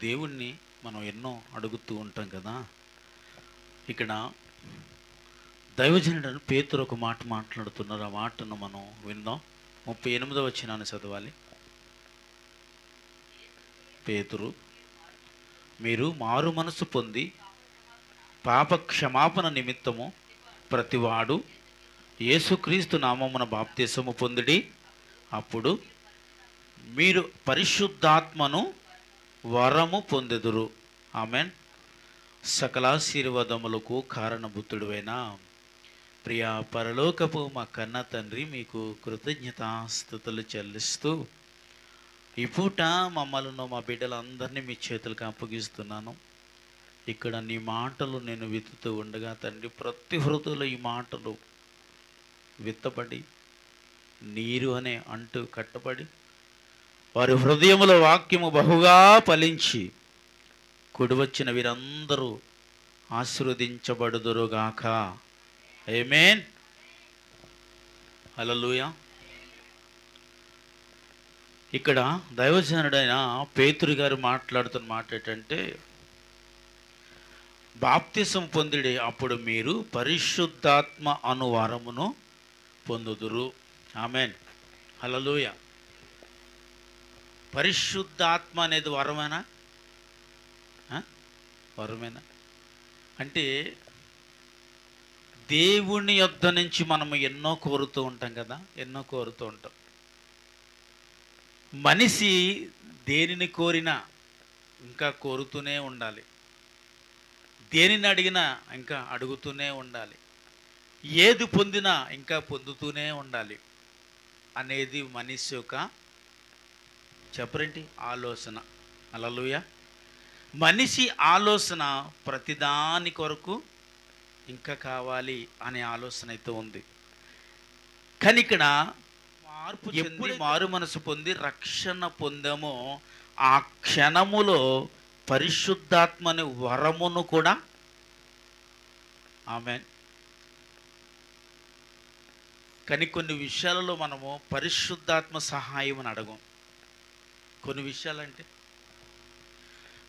దేవుణ్ణి మనం ఎన్నో అడుగుతూ ఉంటాం కదా. ఇక్కడ దైవజనుడు పేతురు ఒక మాట మాట్లాడుతున్నారు. ఆ మాటను మనం విందాం. 38వ వచనాన్ని చదవాలి. పేతురు, మీరు మారు మనసు పొంది పాప క్షమాపణ నిమిత్తము ప్రతివాడు యేసుక్రీస్తు నామమున బాప్తిసము పొందిడి, అప్పుడు మీరు పరిశుద్ధాత్మను వరము పొందెదురు. ఆమెన్. సకలాశీర్వాదములకు కారణభూతుడువైన ప్రియ పరలోకపు మా కన్న తండ్రి, మీకు కృతజ్ఞతాస్తుతులు చెల్లిస్తూ ఈ పూట మమ్మల్ని మా బిడ్డలందరినీ మీ చేతులకు అప్పగిస్తున్నాను. ఇక్కడ నీ మాటలు నేను విత్తుతూ ఉండగా తండ్రి, ప్రతి హృదయంలో ఈ మాటలు విత్తబడి నీరు అనే అంటూ కట్టబడి వారి హృదయముల వాక్యము బహుగా ఫలించి కూడి వచ్చిన వీరందరూ ఆశీర్వదించబడుదురుగాక. ఆమేన్. హల్లెలూయా. ఇక్కడ దైవజనుడైన పేతురు గారు మాట్లాడుతున్న మాట ఏంటంటే, బాప్తిసం పొందిడి, అప్పుడు మీరు పరిశుద్ధాత్మ అను వరమును పొందుదురు. ఆమేన్. హల్లెలూయా. పరిశుద్ధాత్మ అనేది వరమేనా? వరమేనా? అంటే దేవుని యొద్ద నుంచి మనం ఎన్నో కోరుతూ ఉంటాం కదా, ఎన్నో కోరుతూ ఉంటాం. మనిషి దేనిని కోరినా ఇంకా కోరుతూనే ఉండాలి, దేనిని అడిగినా ఇంకా అడుగుతూనే ఉండాలి, ఏది పొందినా ఇంకా పొందుతూనే ఉండాలి అనేది మనిషి యొక్క చెప్పరేంటి ఆలోచన. హల్లెలూయా. మనిషి ఆలోచన ప్రతిదాని కొరకు ఇంకా కావాలి అనే ఆలోచన అయితే ఉంది. కానీ ఇక్కడ మార్పు చెంది మారు మనసు పొంది రక్షణ పొందామో ఆ క్షణములో పరిశుద్ధాత్మని వరమును కూడా ఆమేన్. కానీ కొన్ని విషయాలలో మనము పరిశుద్ధాత్మ సహాయం అని అడగం.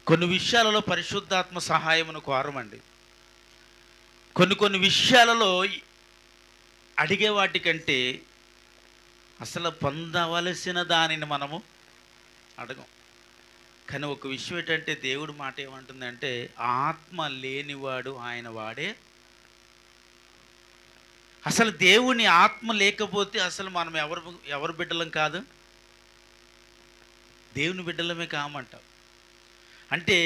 కొన్ని విషయాలలో పరిశుద్ధాత్మ సహాయమును కోరమండి. కొన్ని విషయాలలో అడిగే వాటికంటే అసలు పొందవలసిన దానిని మనము అడగం. కానీ ఒక విషయం ఏంటంటే, దేవుడి మాట ఏమంటుందంటే, ఆత్మ లేనివాడు ఆయన వాడే. అసలు దేవుని ఆత్మ లేకపోతే అసలు మనం ఎవరు బిడ్డలం కాదు, దేవుని బిడ్డలమే కామంట. అంటే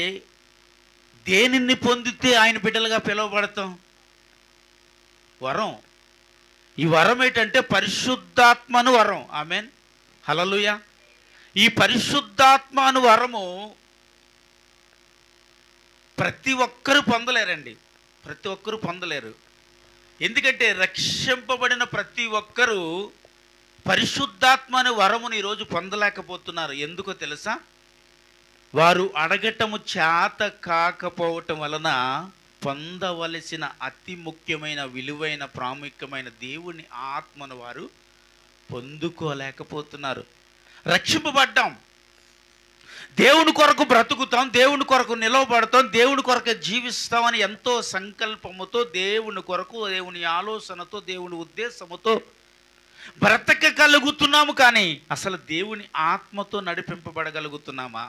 దేనిని పొందితే ఆయన బిడ్డలుగా పిలువబడతాం? వరం. ఈ వరం ఏంటంటే పరిశుద్ధాత్మను వరం. ఆమేన్. హల్లెలూయా. ఈ పరిశుద్ధాత్మను వరము ప్రతి ఒక్కరూ పొందలేరండి, ప్రతి ఒక్కరూ పొందలేరు. ఎందుకంటే రక్షింపబడిన ప్రతి ఒక్కరూ పరిశుద్ధాత్మని వరమును ఈరోజు పొందలేకపోతున్నారు. ఎందుకో తెలుసా? వారు అడగటము చేత కాకపోవటం వలన పొందవలసిన అతి ముఖ్యమైన విలువైన ప్రాముఖ్యమైన దేవుని ఆత్మను వారు పొందుకోలేకపోతున్నారు. రక్షింపబడ్డాం, దేవుని కొరకు బ్రతుకుతాం, దేవుని కొరకు నిలవబడతాం, దేవుని కొరకు జీవిస్తామని ఎంతో సంకల్పముతో, దేవుని కొరకు, దేవుని ఆలోచనతో, దేవుని ఉద్దేశముతో బ్రతకగలుగుతున్నాము. కానీ అసలు దేవుని ఆత్మతో నడిపింపబడగలుగుతున్నామా?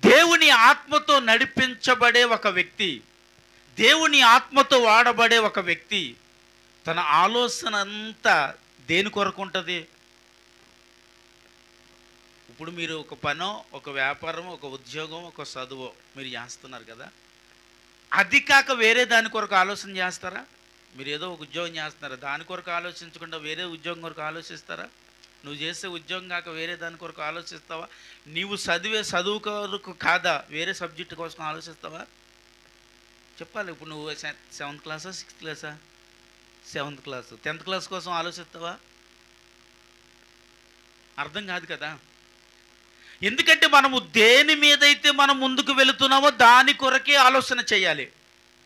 దేవుని ఆత్మతో నడిపించబడే ఒక వ్యక్తి, దేవుని ఆత్మతో వాడబడే ఒక వ్యక్తి తన ఆలోచన అంతా దేని కొరకు ఉంటుంది? ఇప్పుడు మీరు ఒక పనో, ఒక వ్యాపారం, ఒక ఉద్యోగం, ఒక చదువు మీరు చేస్తున్నారు కదా, అది కాక వేరే దాని కొరకు ఆలోచన చేస్తారా? మీరు ఏదో ఒక ఉద్యోగం చేస్తున్నారా, దాని కొరకు ఆలోచించకుండా వేరే ఉద్యోగం కొరకు ఆలోచిస్తారా? నువ్వు చేసే ఉద్యోగం కాక వేరే దాని కొరకు ఆలోచిస్తావా? నీవు చదివే చదువు కొరకు కాదా వేరే సబ్జెక్టు కోసం ఆలోచిస్తావా? చెప్పాలి. ఇప్పుడు నువ్వు 7th క్లాసా, 6th క్లాసా? 7th క్లాసు, 10th క్లాస్ కోసం ఆలోచిస్తావా? అర్థం కాదు కదా. ఎందుకంటే మనము దేని మీదైతే మనం ముందుకు వెళుతున్నామో దాని కొరకే ఆలోచన చేయాలి.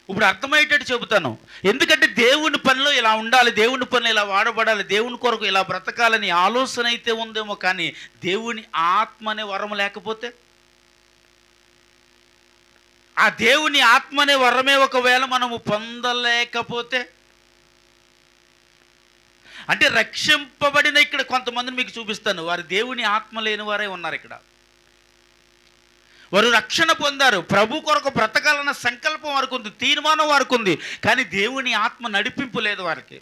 ఇప్పుడు అర్థమయ్యేటట్టు చెబుతాను. ఎందుకంటే దేవుని పనిలో ఇలా ఉండాలి, దేవుని పనిలో ఇలా వాడబడాలి, దేవుని కొరకు ఇలా బ్రతకాలని ఆలోచన అయితే ఉందేమో, కానీ దేవుని ఆత్మ అనే వరం లేకపోతే ఆ దేవుని ఆత్మ అనే వరమే ఒకవేళ మనము పొందలేకపోతే, అంటే రక్షింపబడిన ఇక్కడ కొంతమందిని మీకు చూపిస్తాను, వారు దేవుని ఆత్మ లేని వారే ఉన్నారు ఇక్కడ. వారు రక్షణ పొందారు, ప్రభు కొరకు బ్రతకాలన్న సంకల్పం వారికి ఉంది, తీర్మానం వారికి ఉంది, కానీ దేవుని ఆత్మ నడిపింపు లేదు వారికి.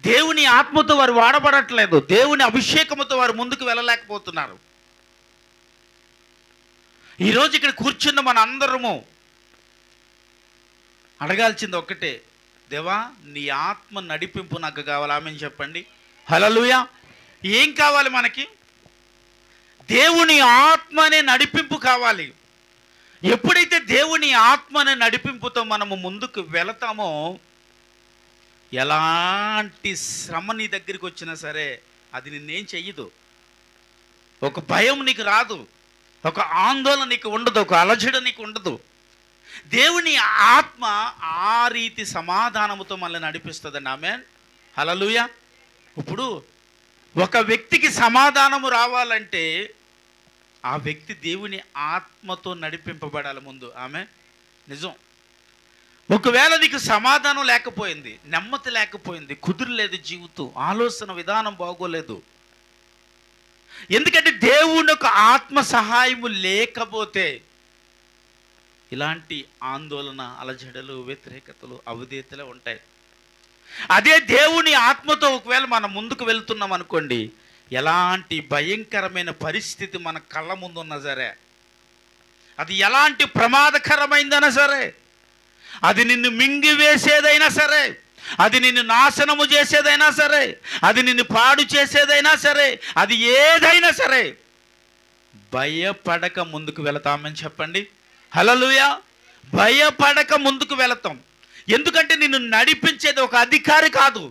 దేవుని ఆత్మతో వారు వాడబడట్లేదు, దేవుని అభిషేకముతో వారు ముందుకు వెళ్ళలేకపోతున్నారు. ఈరోజు ఇక్కడ కూర్చున్న మన అందరము అడగాల్సింది ఒక్కటే, దేవా నీ ఆత్మ నడిపింపు నాకు కావాలి. ఆమేన్ చెప్పండి. హల్లెలూయా. ఏం కావాలి మనకి? దేవుని ఆత్మ అనే నడిపింపు కావాలి. ఎప్పుడైతే దేవుని ఆత్మ అనే నడిపింపుతో మనము ముందుకు వెళతామో, ఎలాంటి శ్రమ నీ దగ్గరికి వచ్చినా సరే అది నిన్నేం చెయ్యదు. ఒక భయం నీకు రాదు, ఒక ఆందోళన నీకు ఉండదు, ఒక అలజడ నీకు ఉండదు. దేవుని ఆత్మ ఆ రీతి సమాధానముతో మనల్ని నడిపిస్తుందండి. ఆమేన్. హల్లెలూయా. ఇప్పుడు ఒక వ్యక్తికి సమాధానము రావాలంటే ఆ వ్యక్తి దేవుని ఆత్మతో నడిపింపబడాలి ముందు. ఆమేన్. నిజం. ఒకవేళ నీకు సమాధానం లేకపోయింది, నెమ్మది లేకపోయింది, కుదురలేదు, జీవితం ఆలోచన విధానం బాగోలేదు, ఎందుకంటే దేవుని యొక్క ఆత్మ సహాయము లేకపోతే ఇలాంటి ఆందోళన, అలజడలు, వ్యతిరేకతలు, అవిధేయతలు ఉంటాయి. అదే దేవుని ఆత్మతో ఒకవేళ మనం ముందుకు వెళ్తున్నాం అనుకోండి, ఎలాంటి భయంకరమైన పరిస్థితి మన కళ్ళ ముందు ఉన్నా సరే, అది ఎలాంటి ప్రమాదకరమైందైనా సరే, అది నిన్ను మింగివేసేదైనా సరే, అది నిన్ను నాశనము చేసేదైనా సరే, అది నిన్ను పాడు చేసేదైనా సరే, అది ఏదైనా సరే భయపడక ముందుకు వెళతామని చెప్పండి. హల్లెలూయా. భయపడక ముందుకు వెళతాం. ఎందుకంటే నిన్ను నడిపించేది ఒక అధికారి కాదు,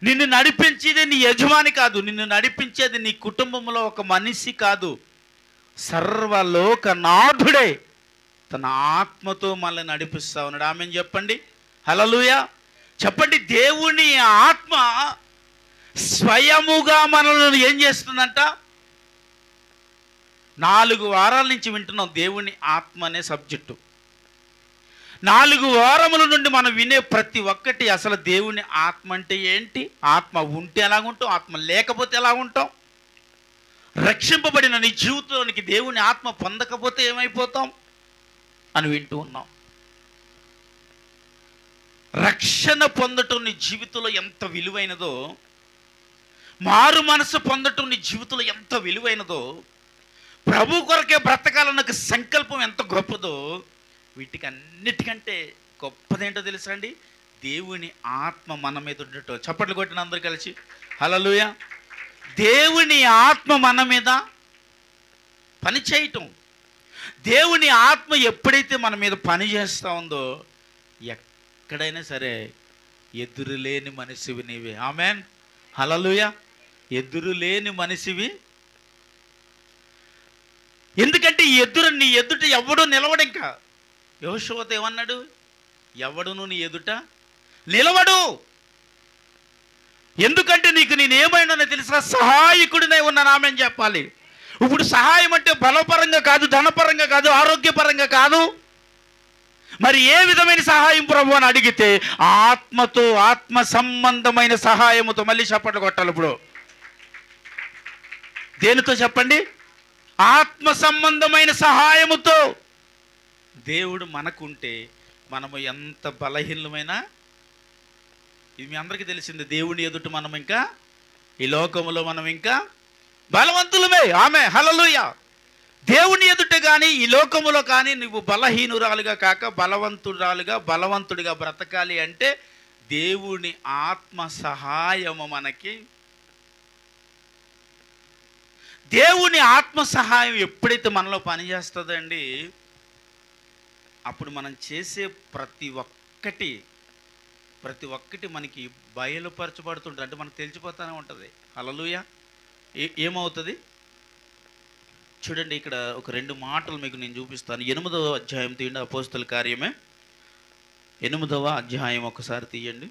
నిన్ను నడిపించేది నీ యజమాని కాదు, నిన్ను నడిపించేది నీ కుటుంబంలో ఒక మనిషి కాదు, సర్వలోకనాథుడే తన ఆత్మతో మనల్ని నడిపిస్తా ఉన్నాడు. ఆమేన్ చెప్పండి. హల్లెలూయా. చెప్పండి. దేవుని ఆత్మ స్వయముగా మనల్ని ఏం చేస్తుందంట? 4 వారాల నుంచి వింటున్నాం దేవుని ఆత్మ అనే సబ్జెక్టు. 4 వారముల నుండి మనం వినే ప్రతి ఒక్కటి అసలు దేవుని ఆత్మ అంటే ఏంటి, ఆత్మ ఉంటే ఎలాగుంటాం, ఆత్మ లేకపోతే ఎలా ఉంటాం, రక్షింపబడిన నీ జీవితంలోనికి దేవుని ఆత్మ పొందకపోతే ఏమైపోతాం అని వింటూ ఉన్నాం. రక్షణ పొందటం నీ జీవితంలో ఎంత విలువైనదో, మారు మనసు పొందటం నీ జీవితంలో ఎంత విలువైనదో, ప్రభు కొరకే బ్రతకాలన్న సంకల్పం ఎంత గొప్పదో, వీటికి అన్నిటికంటే గొప్పదేంటో తెలుసా అండి? దేవుని ఆత్మ మన మీద ఉండటం. చప్పట్లు కొట్టిన అందరూ కలిసి హల్లెలూయా. దేవుని ఆత్మ మన మీద పని చేయటం. దేవుని ఆత్మ ఎప్పుడైతే మన మీద పని చేస్తూ ఉందో, ఎక్కడైనా సరే ఎదురులేని మనిషివి నీవే. ఆమేన్. హల్లెలూయా. ఎదురులేని మనిషివి. ఎందుకంటే నీ ఎదుట ఎవడు నిలవడు. ఇంకా యెహోషువతో ఏమన్నాడు? ఎవడును నీ ఎదుట నిలవడు. ఎందుకంటే నీకు నేనేమైనా తెలుసా? సహాయకుడినై ఉన్నాను. ఆమేన్ చెప్పాలి. ఇప్పుడు సహాయం అంటే బలపరంగా కాదు, ధనపరంగా కాదు, ఆరోగ్యపరంగా కాదు. మరి ఏ విధమైన సహాయం ప్రభు అని అడిగితే ఆత్మతో, ఆత్మ సంబంధమైన సహాయముతో. మళ్ళీ చప్పట్లు కొట్టాలి. ఇప్పుడు దేనితో చెప్పండి? ఆత్మ సంబంధమైన సహాయముతో. దేవుడు మనకుంటే మనము ఎంత బలహీనమైనా, ఇది మీ అందరికీ తెలిసింది, దేవుని ఎదుట మనం ఇంకా ఈ లోకములో మనం ఇంకా బలవంతులమే. ఆమె హల్లెలూయా. దేవుని ఎదుట కానీ ఈ లోకములో కానీ నువ్వు బలహీనురాలుగా కాక బలవంతుడిగా బ్రతకాలి అంటే దేవుని ఆత్మ సహాయము మనకి. దేవుని ఆత్మ సహాయం ఎప్పుడైతే మనలో పనిచేస్తుందండి, అప్పుడు మనం చేసే ప్రతి ఒక్కటి మనకి బయలుపరచబడుతుంటుంది. అంటే మనకు తెలిసిపోతూనే ఉంటుంది. హల్లెలూయా. ఏమవుతుంది చూడండి. ఇక్కడ ఒక 2 మాటలు మీకు నేను చూపిస్తాను. 8వ అధ్యాయం తీయండి. అపోస్తల కార్యమే 8వ అధ్యాయం ఒకసారి తీయండి.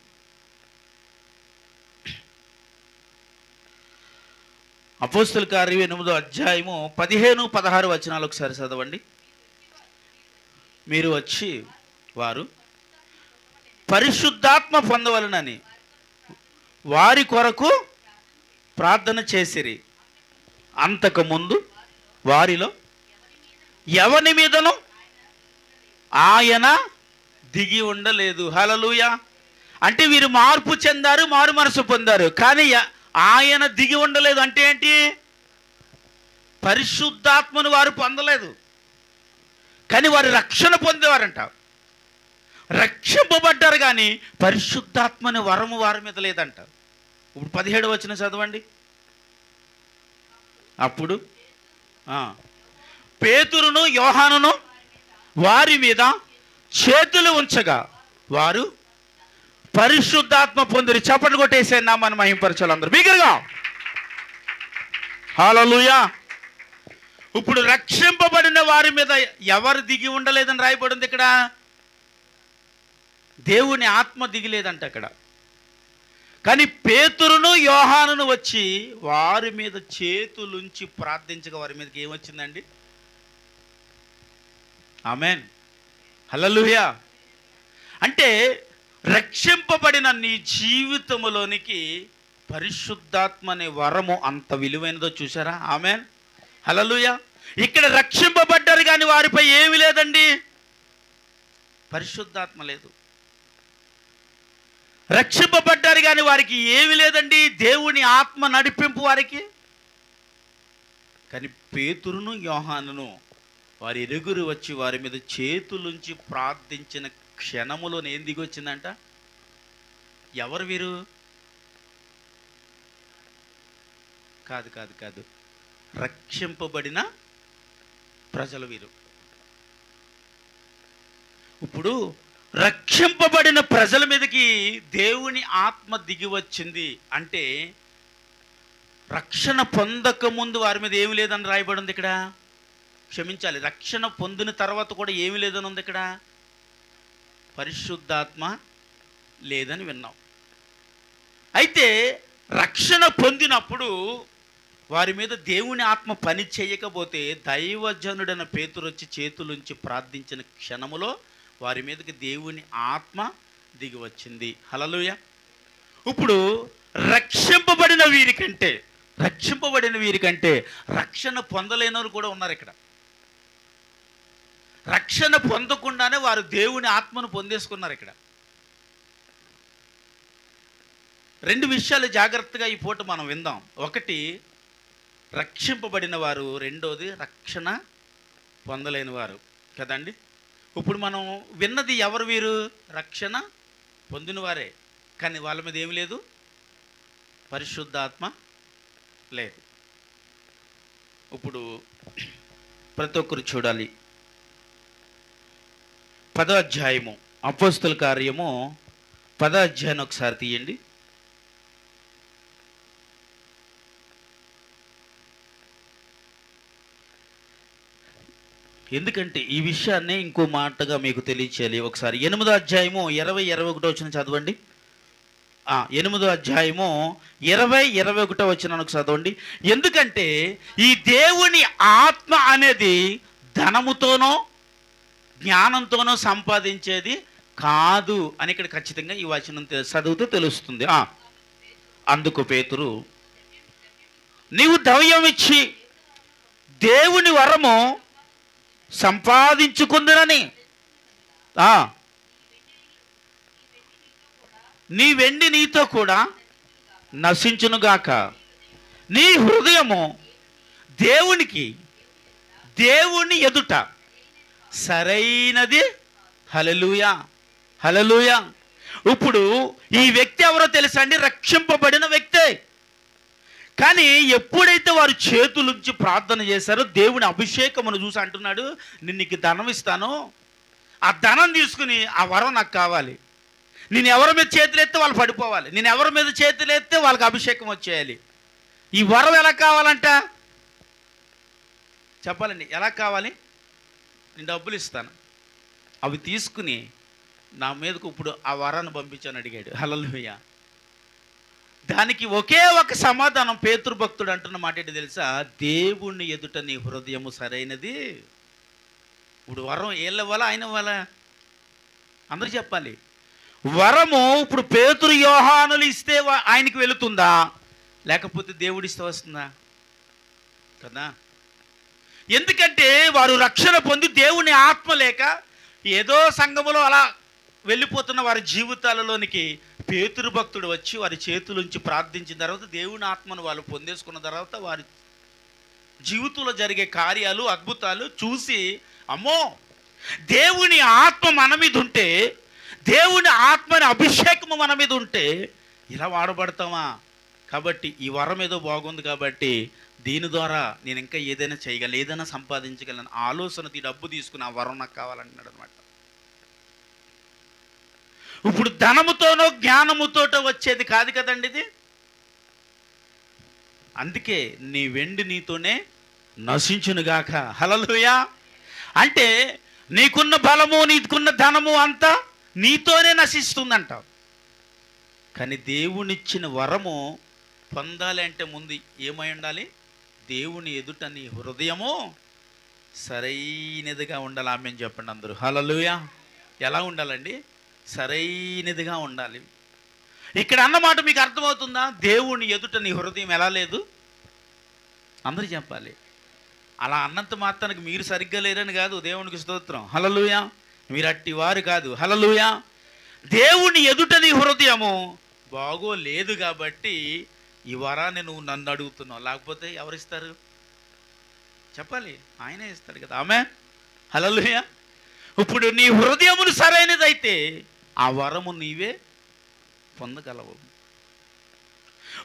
అపోస్తల కార్యం 8వ అధ్యాయము 15-16 వచనాలు ఒకసారి చదవండి. మీరు వచ్చి వారు పరిశుద్ధాత్మ పొందవలనని వారి కొరకు ప్రార్థన చేసిరి. అంతకుముందు వారిలో ఎవని మీదను ఆయన దిగి ఉండలేదు. హల్లెలూయా. అంటే వీరు మార్పు చెందారు, మారు మనసు పొందారు, కానీ ఆయన దిగి ఉండలేదు. అంటే ఏంటి? పరిశుద్ధాత్మను వారు పొందలేదు, కానీ వారు రక్షణ పొందేవారంట. రక్షింపబడ్డారు, కానీ పరిశుద్ధాత్మని వరము వారి మీద లేదంట. ఇప్పుడు 17వ వచనం చదవండి. అప్పుడు పేతురును యోహానును వారి మీద చేతులు ఉంచగా వారు పరిశుద్ధాత్మ పొందిరి. చప్పట్లు కొట్టేసే నామని మహింపరచాలి అందరూ బిగ్గరగా. హల్లెలూయా. ఇప్పుడు రక్షింపబడిన వారి మీద ఎవరు దిగి ఉండలేదని రాయబడింది ఇక్కడ. దేవుని ఆత్మ దిగిలేదంట అక్కడ. కానీ పేతురును యోహానును వచ్చి వారి మీద చేతులుంచి ప్రార్థించగా వారి మీదకి ఏమొచ్చిందండి? ఆమేన్. హల్లెలూయా. అంటే రక్షింపబడిన నీ జీవితంలోనికి పరిశుద్ధాత్మ అనే వరము అంత విలువైనదో చూసారా? ఆమేన్. హల్లెలూయా. ఇక్కడ రక్షింపబడ్డారు, కానీ వారిపై ఏమీ లేదండి, పరిశుద్ధాత్మ లేదు. రక్షింపబడ్డారు, కానీ వారికి ఏమీ లేదండి, దేవుని ఆత్మ నడిపింపు వారికి. కానీ పేతురును యోహానును వారి ఇరుగురు వచ్చి వారి మీద చేతులుంచి ప్రార్థించిన క్షణములో ఏం దిగి వచ్చిందంట? ఎవరు వీరు? కాదు కాదు కాదు, రక్షింపబడిన ప్రజలు వీరు. ఇప్పుడు రక్షింపబడిన ప్రజల మీదకి దేవుని ఆత్మ దిగి వచ్చింది అంటే రక్షణ పొందక ముందు వారి మీద ఏమి లేదని రాయబడింది ఇక్కడ. క్షమించాలి, రక్షణ పొందిన తర్వాత కూడా ఏమి లేదని ఉంది ఇక్కడ. పరిశుద్ధాత్మ లేదని విన్నాం. అయితే రక్షణ పొందినప్పుడు వారి మీద దేవుని ఆత్మ పని చేయకపోతే దైవజనుడైన పేతురు వచ్చి చేతులుంచి ప్రార్థించిన క్షణములో వారి మీదకి దేవుని ఆత్మ దిగి వచ్చింది. హల్లెలూయా. ఇప్పుడు రక్షింపబడిన వీరికంటే రక్షణ పొందలేనోరు కూడా ఉన్నారు ఇక్కడ. రక్షణ పొందకుండానే వారు దేవుని ఆత్మను పొందేసుకున్నారు ఇక్కడ. రెండు విషయాలు జాగ్రత్తగా ఈ పూట మనం విందాం. ఒకటి రక్షింపబడిన వారు, రెండోది రక్షణ పొందలేని వారు కదండి. ఇప్పుడు మనం విన్నది ఎవరు? వీరు రక్షణ పొందిన వారే, కానీ వాళ్ళ మీద ఏమి లేదు, పరిశుద్ధాత్మ లేదు. ఇప్పుడు ప్రతి ఒక్కరు చూడాలి. 10వ అధ్యాయము అపోస్తల కార్యము 10వ అధ్యాయం ఒకసారి తీయండి. ఎందుకంటే ఈ విషయాన్ని ఇంకో మాటగా మీకు తెలియచేయాలి. ఒకసారి 8వ అధ్యాయము 20-21 వచనం చదవండి. 8వ అధ్యాయము 20-21 వచనానికి చదవండి. ఎందుకంటే ఈ దేవుని ఆత్మ అనేది ధనముతోనో జ్ఞానంతోనో సంపాదించేది కాదు అని ఇక్కడ ఖచ్చితంగా ఈ వచనం చదివితే తెలుస్తుంది. అందుకు పేతురు, నీవు ద్రవ్యం ఇచ్చి దేవుని వరము సంపాదించుకుందునని నీ వెండి నీతో కూడా నశించునుగాక, నీ హృదయము దేవుని ఎదుట సరైనది. హల్లెలూయా, హల్లెలూయా. ఇప్పుడు ఈ వ్యక్తి ఎవరో తెలుసా అండి? రక్షింపబడిన వ్యక్తే. కానీ ఎప్పుడైతే వారు చేతులుంచి ప్రార్థన చేశారో దేవుని అభిషేకమును చూసి అంటున్నాడు, నేను నీకు ధనం ఇస్తాను, ఆ ధనం తీసుకుని ఆ వరం నాకు కావాలి. నేను ఎవరి మీద చేతులెత్తే వాళ్ళు పడిపోవాలి, నేను ఎవరి మీద చేతులెత్తే వాళ్ళకి అభిషేకం వచ్చేయాలి. ఈ వరం ఎలా కావాలంట చెప్పాలండి. ఎలా కావాలి? నేను డబ్బులు ఇస్తాను, అవి తీసుకుని నా మీదకు ఇప్పుడు ఆ వరాన్ని పంపించాను అడిగాడు. హల్లెలూయా. దానికి ఒకే ఒక సమాధానం పేతురు భక్తుడు అంటున్న మాట ఏంటి తెలుసా? దేవుని ఎదుట నీ హృదయము సరైనది ఇప్పుడు వరం ఏళ్ళు ఇవ్వాలా, ఆయన ఇవ్వాలా? అందరూ చెప్పాలి. వరము ఇప్పుడు పేతురు యోహానులు ఇస్తే ఆయనకి వెళుతుందా, లేకపోతే దేవుడిస్తే వస్తుందా? కదా. ఎందుకంటే వారు రక్షణ పొంది దేవుని ఆత్మ లేక ఏదో సంఘములో అలా వెళ్ళిపోతున్న వారి జీవితాలలోనికి పేతురు భక్తుడు వచ్చి వారి చేతులుంచి ప్రార్థించిన తర్వాత దేవుని ఆత్మను వాళ్ళు పొందేసుకున్న తర్వాత వారి జీవితంలో జరిగే కార్యాలు, అద్భుతాలు చూసి, అమ్మో, దేవుని ఆత్మ మన మీద ఉంటే, దేవుని ఆత్మని అభిషేకము మన మీద ఉంటే ఇలా వాడబడతామా? కాబట్టి ఈ వరం ఏదో బాగుంది కాబట్టి దీని ద్వారా నేను ఇంకా ఏదైనా చేయగలను, ఏదైనా సంపాదించగలను ఆలోచన, డబ్బు తీసుకుని ఆ వరం నాకు కావాలంటున్నాడు అనమాట. ఇప్పుడు ధనముతోనో జ్ఞానముతోటో వచ్చేది కాదు కదండి ఇది. అందుకే నీ వెండి నీతోనే నశించునుగాక. హల్లెలూయా. అంటే నీకున్న బలము, నీకున్న ధనము అంతా నీతోనే నశిస్తుందంటావు. కానీ దేవునిచ్చిన వరము పొందాలి అంటే ముందు ఏమై ఉండాలి? దేవుని ఎదుట నీ హృదయము సరైనదిగా ఉండాలి. ఆమేన్ చెప్పండి అందరూ. హల్లెలూయా. ఎలా ఉండాలండి? సరైనదిగా ఉండాలి. ఇక్కడ అన్నమాట మీకు అర్థమవుతుందా? దేవుని ఎదుట నీ హృదయం ఎలా లేదు? అందరూ చెప్పాలి. అలా అన్నంత మాత్రానికి మీరు సరిగ్గా లేరని కాదు. దేవునికి స్తోత్రం. హల్లెలూయా. మీరు అట్టి వారు కాదు. హల్లెలూయా. దేవుని ఎదుట నీ హృదయము బాగోలేదు కాబట్టి ఈ వరాన్ని నువ్వు నన్ను అడుగుతున్నావు. లేకపోతే ఎవరిస్తారు? చెప్పాలి, ఆయనే ఇస్తాడు కదా. ఆమేన్. హల్లెలూయా. ఇప్పుడు నీ హృదయమును సరైనదైతే ఆ వరము నీవే పొందగలవు.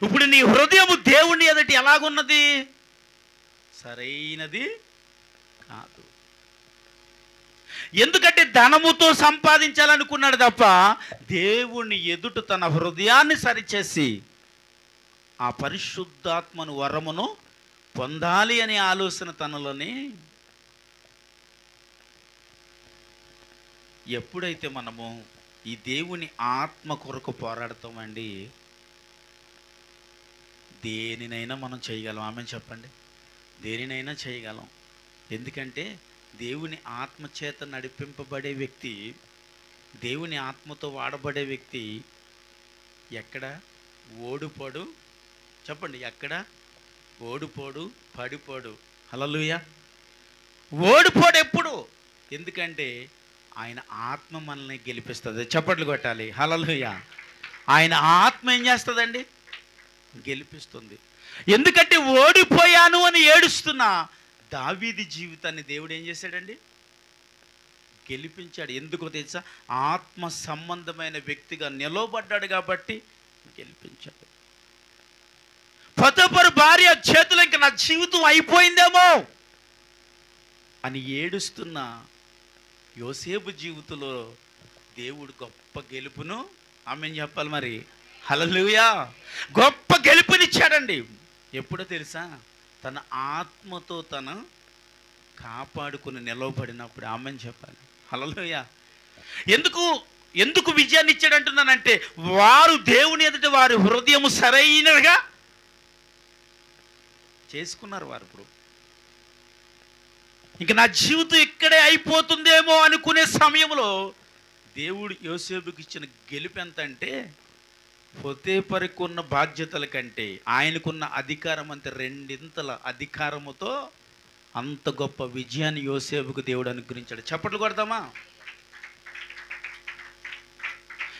ఇప్పుడు నీ హృదయము దేవుని ఎదుట ఎలాగున్నది? సరైనది కాదు. ఎందుకంటే ధనముతో సంపాదించాలనుకున్నాడు తప్ప దేవుని ఎదుట తన హృదయాన్ని సరిచేసి ఆ పరిశుద్ధాత్మను, వరమును పొందాలి అనే ఆలోచన తనలోనే. ఎప్పుడైతే మనము ఈ దేవుని ఆత్మ కొరకు పోరాడతామండి, దేనినైనా మనం చేయగలం. ఆమె చెప్పండి. దేనినైనా చేయగలం. ఎందుకంటే దేవుని ఆత్మ చేత నడిపింపబడే వ్యక్తి, దేవుని ఆత్మతో వాడబడే వ్యక్తి ఎక్కడ ఓడిపోడు? చెప్పండి, ఎక్కడ ఓడిపోడు, పడిపోడు. హల్లెలూయా. ఓడిపోడు ఎప్పుడు? ఎందుకంటే ఆయన ఆత్మ మనల్ని గెలిపిస్తుంది. చప్పట్లు కొట్టాలి. హల్లెలూయా. ఆయన ఆత్మ ఏం చేస్తుందండి? గెలిపిస్తుంది. ఎందుకంటే ఓడిపోయాను అని ఏడుస్తున్న దావీదు జీవితాన్ని దేవుడు ఏం చేశాడండి? గెలిపించాడు. ఎందుకో తెలుసా? ఆత్మ సంబంధమైన వ్యక్తిగా నిలవబడ్డాడు కాబట్టి గెలిపించాడు. పొతీఫరు భార్య చేతులు ఇంకా నా జీవితం అయిపోయిందేమో అని ఏడుస్తున్న యోసేపు జీవితంలో దేవుడు గొప్ప గెలుపును, ఆమేన్ చెప్పాలి మరి, హల్లెలూయా, గొప్ప గెలుపునిచ్చాడండి. ఎప్పుడో తెలుసా? తన ఆత్మతో తను కాపాడుకుని నిలవబడినప్పుడు. ఆమేన్ చెప్పాలి, హల్లెలూయా. ఎందుకు విజయాన్ని ఇచ్చాడంటున్నానంటే వారు దేవుని ఎదుట వారి హృదయము సరైనదిగా చేసుకున్నారు. వారు ఇప్పుడు ఇంక నా జీవితం ఇక్కడే అయిపోతుందేమో అనుకునే సమయంలో దేవుడు యోసేపుకి ఇచ్చిన గెలుపు ఎంత అంటే, పొతీఫరుకు ఉన్న బాధ్యతల కంటే ఆయనకున్న అధికారం అంతే రెండింతల అధికారముతో అంత గొప్ప విజయాన్ని యోసేపుకు దేవుడు అనుగ్రహించాడు. చప్పట్లు కొడతామా?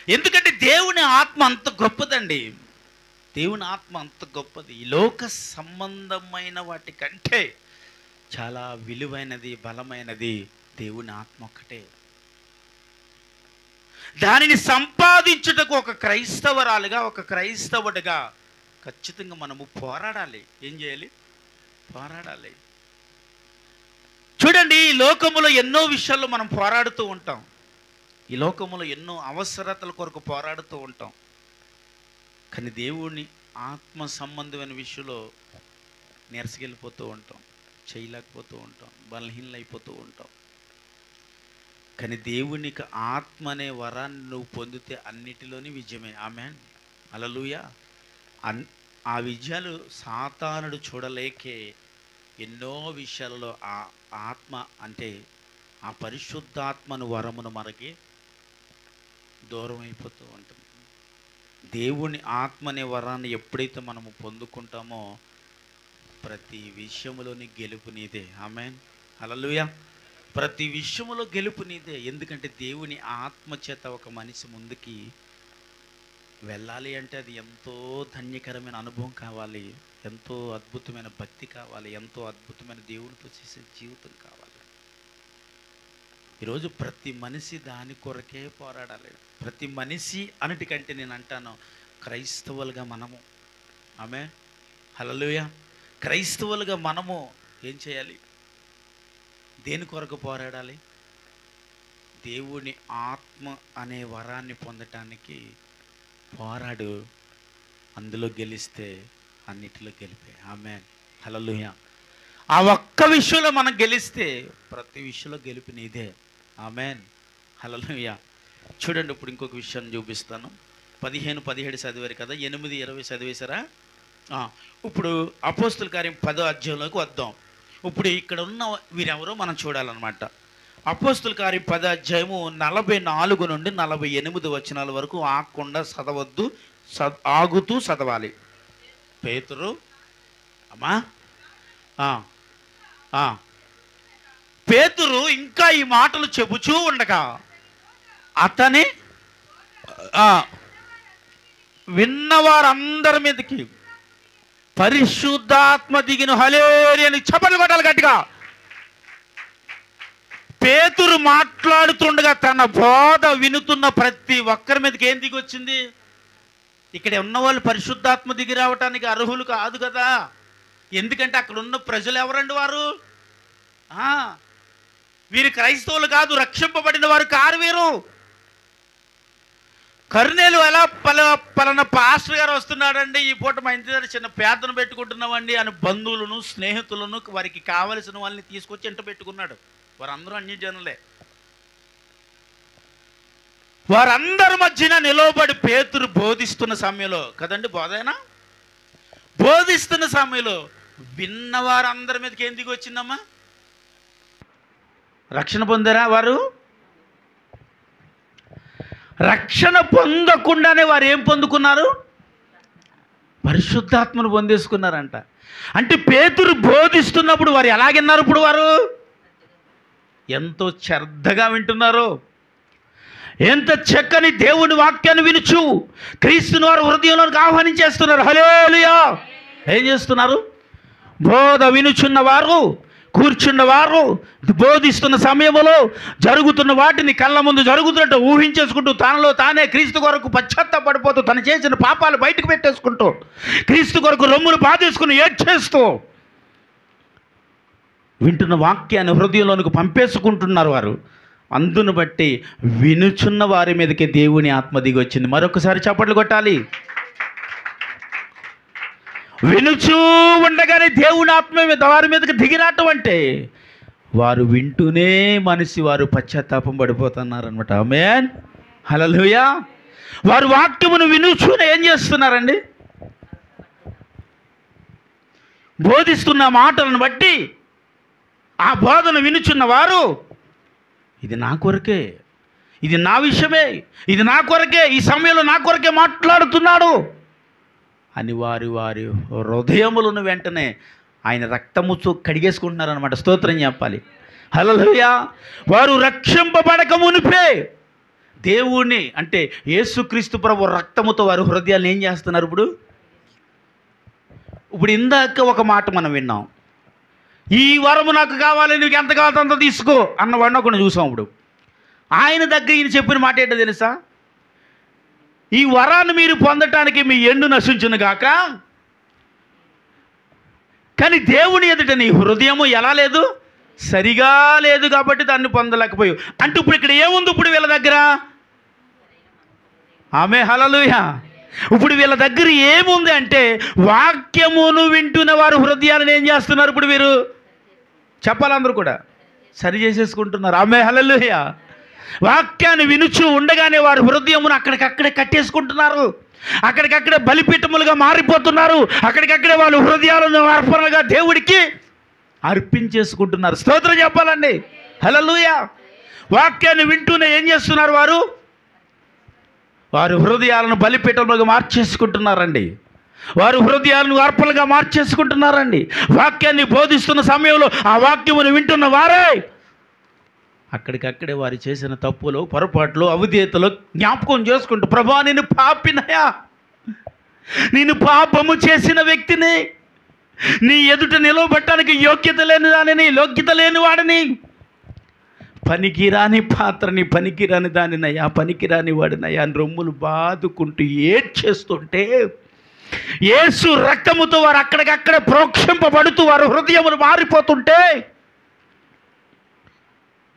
ఎందుకంటే దేవుని ఆత్మ అంత గొప్పదండి. దేవుని ఆత్మ అంత గొప్పది. ఈ లోక సంబంధమైన వాటి కంటే చాలా విలువైనది, బలమైనది దేవుని ఆత్మ ఒక్కటే. దానిని సంపాదించుటకు ఒక క్రైస్తవరాలుగా, ఒక క్రైస్తవుడిగా ఖచ్చితంగా మనము పోరాడాలి. ఏం చేయాలి? పోరాడాలి. చూడండి, ఈ లోకములో ఎన్నో విషయాల్లో మనం పోరాడుతూ ఉంటాం. ఈ లోకములో ఎన్నో అవసరతల కొరకు పోరాడుతూ ఉంటాం. కానీ దేవుని ఆత్మ సంబంధమైన విషయంలో నీరసకెళ్ళిపోతూ ఉంటాం, చేయలేకపోతూ ఉంటాం, బలహీనలైపోతూ ఉంటాం. కానీ దేవునికి ఆత్మ అనే వరాన్ని నువ్వు పొందితే అన్నిటిలోని విజయమే. ఆమేన్. హల్లెలూయా. ఆ విజయాలు సాతానుడు చూడలేకే ఎన్నో విషయాలలో ఆ ఆత్మ అంటే ఆ పరిశుద్ధాత్మను వరమును మనకి దూరం అయిపోతూ ఉంటుంది. దేవుని ఆత్మ అనే వరాన్ని ఎప్పుడైతే మనము పొందుకుంటామో ప్రతి విషయంలోని గెలుపు నీదే. ఆమేన్, హల్లెలూయా. ప్రతి విషయంలో గెలుపు నీదే. ఎందుకంటే దేవుని ఆత్మ చేత ఒక మనిషి ముందుకి వెళ్ళాలి అంటే అది ఎంతో ధన్యకరమైన అనుభవం కావాలి, ఎంతో అద్భుతమైన భక్తి కావాలి, ఎంతో అద్భుతమైన దేవునితో చేసే జీవితం కావాలి. ఈరోజు ప్రతి మనిషి దాని కొరకే పోరాడాలి. ప్రతి మనిషి అన్నిటికంటే నేను అంటాను క్రైస్తవులుగా మనము, ఆమేన్, హల్లెలూయా, క్రైస్తవులుగా మనము ఏం చేయాలి? దేని కొరకు పోరాడాలి? దేవుని ఆత్మ అనే వరాన్ని పొందటానికి పోరాడు. అందులో గెలిస్తే అన్నిటిలో గెలిపే. ఆమేన్, హల్లెలూయా. ఆ ఒక్క విషయంలో మనం గెలిస్తే ప్రతి విషయంలో గెలుపు నీదే. ఆమేన్, హల్లెలూయా. చూడండి, ఇప్పుడు ఇంకొక విషయాన్ని చూపిస్తాను. 15-17 చదివారు కదా, 8-20 చదివేశారా? ఇప్పుడు అపోస్తుల కార్యం 10వ అధ్యాయంలోకి వద్దాం. ఇప్పుడు ఇక్కడ ఉన్న వీరెవరో మనం చూడాలన్నమాట. అపోస్తుల కార్యం 10వ అధ్యాయము 44 నుండి 48 వచనాల వరకు ఆగకుండా చదవద్దు, ఆగుతూ చదవాలి. పేతురు అమ్మా పేతురు ఇంకా ఈ మాటలు చెబుచూ ఉండగా అతని విన్నవారందరి మీదకి పరిశుద్ధాత్మ దిగిన హల్లెలూయా అని చప్పట్లు కొట్టాలి గట్టిగా. పేతురు మాట్లాడుతుండగా తన బోధ వినుతున్న ప్రతి ఒక్కరి మీదకి ఏం దిగి వచ్చింది? ఇక్కడ ఉన్న వాళ్ళు పరిశుద్ధాత్మ దిగి రావటానికి అర్హులు కాదు కదా. ఎందుకంటే అక్కడ ఉన్న ప్రజలు ఎవరండి? వారు వీరు క్రైస్తవులు కాదు, రక్షింపబడిన వారు కారు. వీరు కర్నేలు ఎలా పలానా పాస్టర్ గారు వస్తున్నాడండి, ఈ పూట మా ఇంటి దగ్గర చిన్న పేదను పెట్టుకుంటున్నామండి అని బంధువులను స్నేహితులను వారికి కావలసిన వాళ్ళని తీసుకొచ్చి ఇంట పెట్టుకున్నాడు. వారందరూ అన్యజనులే. వారందరి మధ్యన నిలవబడి పేతురు బోధిస్తున్న సమయంలో కదండి, బోధైనా బోధిస్తున్న సమయంలో విన్న వారందరి మీదకి ఏం దిగి వచ్చిందమ్మా? రక్షణ పొందారా? వారు రక్షణ పొందకుండానే వారు ఏం పొందుకున్నారు? పరిశుద్ధాత్మను పొందేసుకున్నారంట. అంటే పేతురు బోధిస్తున్నప్పుడు వారు ఎలాగిన్నారు? ఇప్పుడు వారు ఎంతో శ్రద్ధగా వింటున్నారు. ఎంత చక్కని దేవుని వాక్యాన్ని వినుచు క్రీస్తుని వారు హృదయంలోకి ఆహ్వానించేస్తున్నారు. హల్లెలూయా. ఏం చేస్తున్నారు? బోధ వినుచున్న వారు, కూర్చున్న వారు బోధిస్తున్న సమయంలో జరుగుతున్న వాటిని కళ్ళ ముందు జరుగుతున్నట్టు ఊహించేసుకుంటూ తనలో తానే క్రీస్తు కొరకు పశ్చాత్తాపడిపోతూ తను చేసిన పాపాలు బయటకు పెట్టేసుకుంటూ క్రీస్తు కొరకు రొమ్ములు బాధేసుకుని ఏడ్చేస్తూ వింటున్న వాక్యాన్ని హృదయంలోనికి పంపేసుకుంటున్నారు వారు. అందును బట్టి వినుచున్న వారి మీదకి దేవుని ఆత్మ దిగి వచ్చింది. మరొకసారి చప్పట్లు కొట్టాలి. వినుచూ ఉండగానే దేవుని ఆత్మ వారి మీదకి దిగిరాటం అంటే వారు వింటూనే వారు పశ్చాత్తాపం పడిపోతున్నారు అనమాట. ఆమేన్, హల్లెలూయా. వారు వాక్యమును వినుచూనే ఏం చేస్తున్నారండి? బోధిస్తున్న మాటలను బట్టి ఆ బోధన వినుచున్న వారు ఇది నా కొరకే, ఇది నా విషయమే, ఇది నా కొరకే, ఈ సమయంలో నా కొరకే మాట్లాడుతున్నాడు అని వారి హృదయములను వెంటనే ఆయన రక్తముతో కడిగేసుకుంటున్నారు అనమాట. స్తోత్రం చెప్పాలి. హల్లెలూయా. వారు రక్షింపబడక మునిపే దేవుణ్ణి అంటే యేసుక్రీస్తు ప్రభు రక్తముతో వారి హృదయాన్ని ఏం చేస్తున్నారు? ఇప్పుడు ఇందాక ఒక మాట మనం విన్నాం, ఈ వరము నాకు కావాలి, నీకు ఎంత కావాలో అంత తీసుకో అన్న వాడిని ఒకటి చూసాం. ఇప్పుడు ఆయన దగ్గర ఈయన చెప్పిన మాట ఏంటో తెలుసా? ఈ వరాన్ని మీరు పొందటానికి మీ ఎండు నశించును గాక, కానీ దేవుని ఎదుట నీ హృదయము ఎలా లేదు? సరిగా లేదు కాబట్టి దాన్ని పొందలేకపోయావు. అంటే ఇప్పుడు ఇక్కడ ఏముంది? ఇప్పుడు వీళ్ళ దగ్గర ఆమె హల్లెలూయా. ఇప్పుడు వీళ్ళ దగ్గర ఏముంది అంటే వాక్యమును వింటున్న వారు హృదయాలను ఏం చేస్తున్నారు? ఇప్పుడు వీరు చెప్పాలందరూ కూడా సరి చేసేసుకుంటున్నారు. ఆమె హల్లెలూయా. వాక్యాన్ని వినుచు ఉండగానే వారి హృదయమును అక్కడికక్కడే కట్టేసుకుంటున్నారు, అక్కడికక్కడే బలిపీఠములుగా మారిపోతున్నారు, అక్కడికక్కడే వాళ్ళు హృదయాలను అర్పణగా దేవుడికి అర్పించేసుకుంటున్నారు. స్తోత్రం చెప్పాలండి. హల్లెలూయా. వాక్యాన్ని వింటూనే ఏం చేస్తున్నారు వారు? వారు హృదయాలను బలిపీఠములుగా మార్చేసుకుంటున్నారండి. వారు హృదయాలను అర్పణలుగా మార్చేసుకుంటున్నారండి. వాక్యాన్ని బోధిస్తున్న సమయంలో ఆ వాక్యమును వింటున్న వారే అక్కడికక్కడే వారు చేసిన తప్పులు, పొరపాట్లు, అవిధేయతలు జ్ఞాపకం చేసుకుంటూ, ప్రభా నేను పాపినయా, నేను పాపము చేసిన వ్యక్తిని, నీ ఎదుట నిలవబట్టడానికి యోగ్యత లేని దానిని, యోగ్యత లేని వాడిని, పనికిరాని పాత్రని, పనికిరాని దానినయ్యా, పనికిరాని వాడినయ్యా అని రొమ్ములు బాదుకుంటూ ఏడ్చేస్తుంటే యేసు రక్తముతో వారు అక్కడికక్కడే ప్రోక్షింపబడుతూ వారు హృదయములు మారిపోతుంటే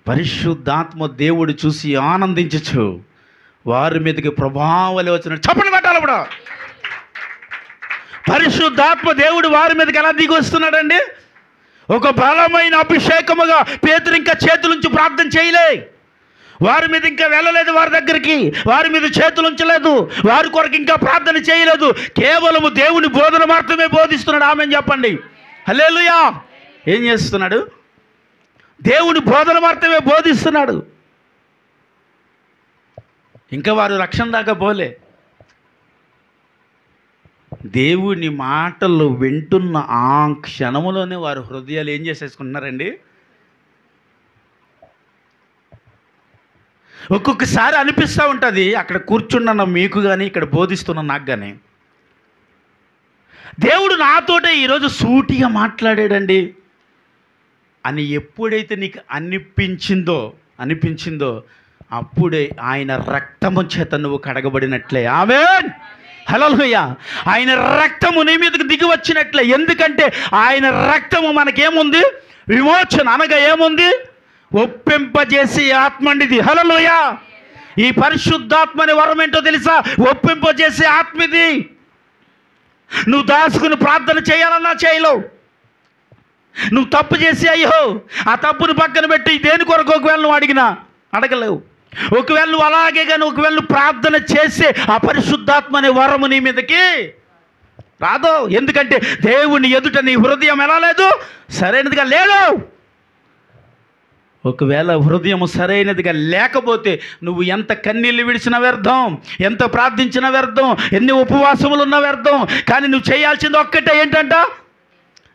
పరిశుద్ధాత్మ దేవుడు చూసి ఆనందించచ్చు వారి మీదకి ప్రభావాలు వచ్చిన చప్పట్లు కొట్టాలి. ఇప్పుడు పరిశుద్ధాత్మ దేవుడు వారి మీదకి ఎలా దిగి వస్తున్నాడండి? ఒక బలమైన అభిషేకముగా. పేతురు ఇంకా చేతులుంచి ప్రార్థన చేయలే, వారి మీద ఇంకా వెళ్ళలేదు, వారి దగ్గరికి వారి మీద చేతులు ఉంచలేదు, వారి కొరకు ఇంకా ప్రార్థన చేయలేదు. కేవలము దేవుని బోధన మాత్రమే బోధిస్తున్నాడు. ఆమేన్ చెప్పండి. హల్లెలూయా. ఏం చేస్తున్నాడు? దేవుని బోధన మాత్రమే బోధిస్తున్నాడు. ఇంకా వారు రక్షణ దాకా పోలే. దేవుని మాటలు వింటున్న ఆ క్షణములోనే వారు హృదయాలు ఏం చేసేసుకుంటున్నారండి? ఒక్కొక్కసారి అనిపిస్తూ ఉంటుంది, అక్కడ కూర్చున్న మీకు కానీ ఇక్కడ బోధిస్తున్న నాకు కానీ, దేవుడు నాతోటే ఈరోజు సూటిగా మాట్లాడాడండి అని ఎప్పుడైతే నీకు అనిపించిందో అప్పుడే ఆయన రక్తము చేత నువ్వు కడగబడినట్లే. ఆమేన్. హల్లెలూయా. ఆయన రక్తము నీ మీదకి దిగి వచ్చినట్లే. ఎందుకంటే ఆయన రక్తము మనకేముంది? విమోచన. అనగా ఏముంది? ఒప్పింపజేసే ఆత్మ అండిది. హల్లెలూయా. ఈ పరిశుద్ధాత్మని వరం ఏంటో తెలుసా? ఒప్పింపజేసే ఆత్మ ఇది. నువ్వు దాచుకుని ప్రార్థన చేయాలన్నా చేయలేవు. నువ్వు తప్పు చేసి అయ్యో ఆ తప్పును పక్కన పెట్టి దేని కొరకు ఒకవేళ నువ్వు అడగలేవు. ఒకవేళ నువ్వు అలాగే కానీ ఒకవేళ నువ్వు ప్రార్థన చేస్తే ఆ పరిశుద్ధాత్మ అనే వరము నీ మీదకి రాదు. ఎందుకంటే దేవుని ఎదుట నీ హృదయం ఎలా లేదు? సరైనదిగా లేదు. ఒకవేళ హృదయం సరైనదిగా లేకపోతే నువ్వు ఎంత కన్నీళ్ళు విడిచిన వ్యర్థం, ఎంత ప్రార్థించిన వ్యర్థం, ఎన్ని ఉపవాసములు ఉన్న వ్యర్థం. కానీ నువ్వు చేయాల్సింది ఒక్కటే, ఏంటంట?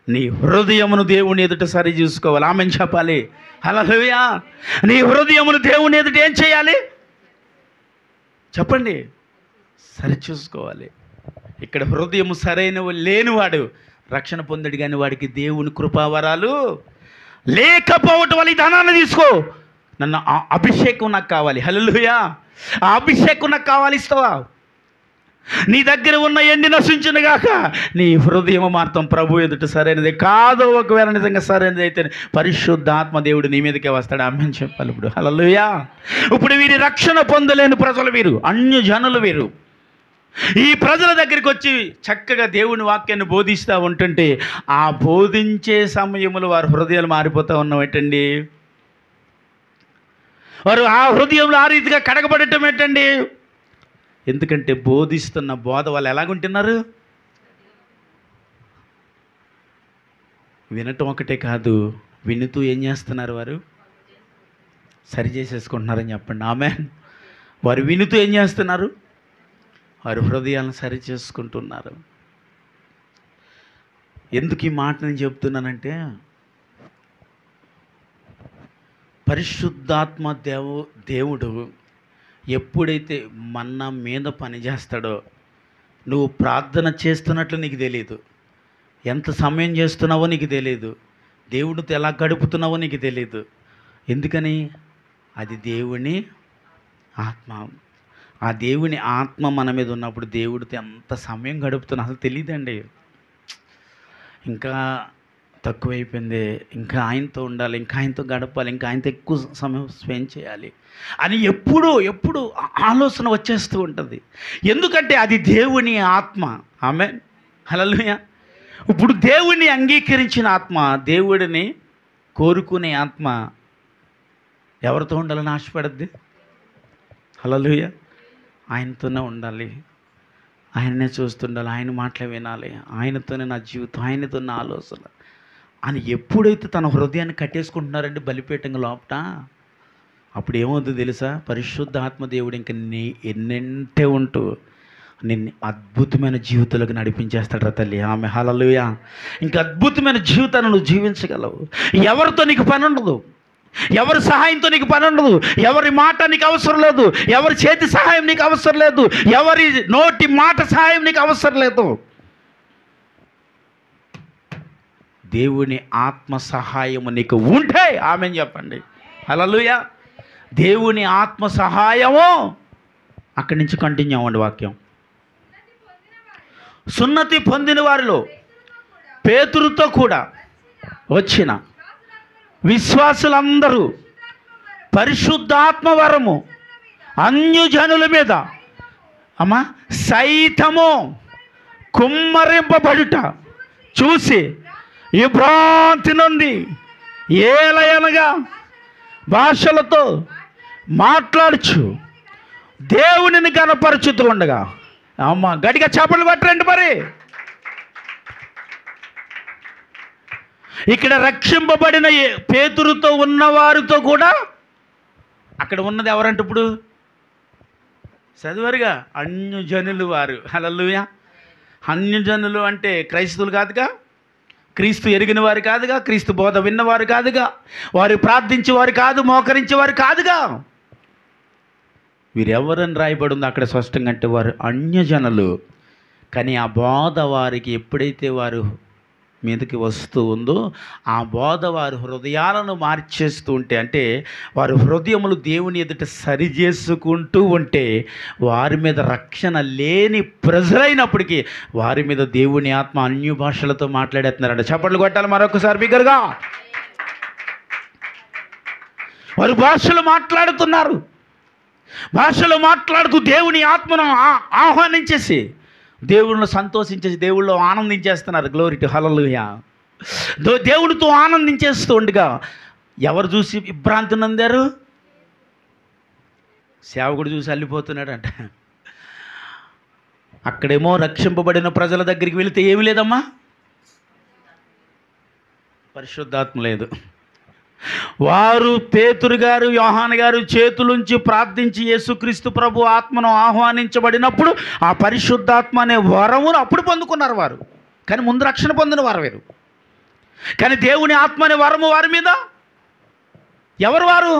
నీ హృదయమును దేవుని ఎదుట సరి చూసుకోవాలి. ఆమేన్ చెప్పాలి. హల్లెలూయా. నీ హృదయమును దేవుని ఎదుట ఏం చేయాలి చెప్పండి? సరి చూసుకోవాలి. ఇక్కడ హృదయము సరైన లేనివాడు రక్షణ పొందడు, కానీ వాడికి దేవుని కృపావరాలు లేకపోవటం వల్ల ఈ ధనాన్ని తీసుకో, నన్ను అభిషేకం నాకు కావాలి. హల్లెలూయా. ఆ అభిషేకం నాకు కావాలి, ఇస్తావా? నీ దగ్గర ఉన్న ఎండి నశించును గాక, నీ హృదయం మాత్రం ప్రభు ఎదుట సరైనది కాదు. ఒకవేళ నిజంగా సరైనది అయితే పరిశుద్ధాత్మ దేవుడు నీ మీదకే వస్తాడు. ఆమేన్ చెప్పాలి. ఇప్పుడు హల్లెలూయా. ఇప్పుడు వీరి రక్షణ పొందలేని ప్రజలు వీరు, అన్య జనులు వీరు. ఈ ప్రజల దగ్గరికి వచ్చి చక్కగా దేవుని వాక్యాన్ని బోధిస్తూ ఉంటుంటే ఆ బోధించే సమయంలో వారి హృదయాలు మారిపోతూ ఉన్నవేటండి? వారు ఆ హృదయంలో ఆ రీతిగా కడగబడటం ఏంటండి? ఎందుకంటే బోధిస్తున్న బోధ వాళ్ళు ఎలాగుంటున్నారు? వినటం ఒకటే కాదు, వినుతూ ఏం చేస్తున్నారు? వారు సరి చేసేసుకుంటున్నారని చెప్పండి. ఆమేన్. వారు వినుతూ ఏం చేస్తున్నారు? వారు హృదయాలను సరి చేసుకుంటున్నారు. ఎందుకు ఈ మాట నేను చెప్తున్నానంటే, పరిశుద్ధాత్మ దేవుడు ఎప్పుడైతే మన మీద పనిచేస్తాడో, నువ్వు ప్రార్థన చేస్తున్నట్లు నీకు తెలియదు, ఎంత సమయం చేస్తున్నావో నీకు తెలియదు, దేవుడితో ఎలా గడుపుతున్నావో నీకు తెలియదు. ఎందుకని? అది దేవుని ఆత్మ. ఆ దేవుని ఆత్మ మన మీద ఉన్నప్పుడు దేవుడితో ఎంత సమయం గడుపుతున్నా అసలు తెలియదండి. ఇంకా తక్కువైపోయింది, ఇంకా ఆయనతో ఉండాలి, ఇంకా ఆయనతో గడపాలి, ఇంకా ఆయనతో ఎక్కువ సమయం స్పెండ్ చేయాలి అని ఎప్పుడు ఆలోచన వచ్చేస్తూ ఉంటుంది. ఎందుకంటే అది దేవుని ఆత్మ. ఆమేన్. హల్లెలూయా. ఇప్పుడు దేవుడిని అంగీకరించిన ఆత్మ, దేవుడిని కోరుకునే ఆత్మ ఎవరితో ఉండాలని ఆశపడద్ది? హల్లెలూయా. ఆయనతోనే ఉండాలి, ఆయననే చూస్తుండాలి, ఆయన మాటలే వినాలి, ఆయనతోనే నా జీవితం, ఆయనతో నా ఆలోచన, అని ఎప్పుడైతే తన హృదయాన్ని కట్టేసుకుంటున్నారండి బలిపీఠంగా లోపట, అప్పుడు ఏమవుతుందో తెలుసా? పరిశుద్ధాత్మ దేవుడు ఇంక నీ ఎన్నంటే ఉంటూ నిన్ను అద్భుతమైన జీవితాలకు నడిపించేస్తాడు తల్లి. ఆమె హల్లెలూయా. ఇంకా అద్భుతమైన జీవితాన్ని నువ్వు జీవించగలవు. ఎవరితో నీకు పని ఉండదు, ఎవరి సహాయంతో నీకు పని ఉండదు, ఎవరి మాట నీకు అవసరం లేదు, ఎవరి చేతి సహాయం నీకు అవసరం లేదు, ఎవరి నోటి మాట సహాయం నీకు అవసరం లేదు. దేవుని ఆత్మ సహాయము నీకు ఉంటే ఆమెను చెప్పండి. హల్లెలూయా. దేవుని ఆత్మ సహాయము. అక్కడి నుంచి కంటిన్యూ అవ్వండి వాక్యం. సున్నతి పొందిన వారిలో పేతురుతో కూడా వచ్చిన విశ్వాసులందరూ పరిశుద్ధాత్మ వరము అన్యజనుల మీద సైతము కుమ్మరింపబడుట చూసి విభ్రాంతి నుండి ఏలయనగా భాషలతో మాట్లాడుచు దేవునిని కనపరచుతూ ఉండగా, గట్టిగా చప్పట్లు పట్టరండి. మరి ఇక్కడ రక్షింపబడిన పేతురుతో ఉన్నవారితో కూడా అక్కడ ఉన్నది ఎవరంటే ఇప్పుడు చదివారుగా అన్యజనులు వారు. హల్లెలూయా. అన్యజనులు అంటే క్రైస్తవులు కాదుగా, క్రీస్తు ఎరిగిన వారు కాదుగా, క్రీస్తు బోధ విన్నవారు కాదుగా, వారు ప్రార్థించేవారు కాదు, మోకరించేవారు కాదుగా. వీరెవరని రాయబడి ఉంది అక్కడ స్పష్టంగా అంటే వారు అన్యజనులు. కానీ ఆ బోధ వారికి ఎప్పుడైతే వారు మీదకి వస్తూ ఉందో ఆ బోధ వారి హృదయాలను మార్చేస్తూ ఉంటే, అంటే వారి హృదయములు దేవుని ఎదుట సరి చేసుకుంటూ ఉంటే, వారి మీద రక్షణ లేని ప్రజలైనప్పటికీ వారి మీద దేవుని ఆత్మ అన్య భాషలతో మాట్లాడేస్తున్నారంట. చప్పట్లు కొట్టాలి మరొకసారి బిగ్గరగా. వారు భాషలు మాట్లాడుతున్నారు. భాషలు మాట్లాడుతూ దేవుని ఆత్మను ఆహ్వానించేసి దేవుళ్ళు సంతోషించేసి దేవుళ్ళు ఆనందించేస్తున్నారు. గ్లోరీ టు హల్లెలూయా. దేవుడితో ఆనందించేస్తూ ఉండగా ఎవరు చూసి విభ్రాంతి నందారు? సేవకుడు చూసి అల్లిపోతున్నాడంట. అక్కడేమో రక్షింపబడిన ప్రజల దగ్గరికి వెళితే ఏమి లేదమ్మా, పరిశుద్ధాత్మ లేదు. వారు పేతురు గారు యోహాను గారు చేతులుంచి ప్రార్థించి యేసుక్రీస్తు ప్రభు ఆత్మను ఆహ్వానించబడినప్పుడు ఆ పరిశుద్ధాత్మ అనే వరమును అప్పుడు పొందుకున్నారు వారు. కానీ ముందు రక్షణ పొందిన వారు వేరు. కానీ దేవుని ఆత్మ అనే వరము వారి మీద ఎవరు? వారు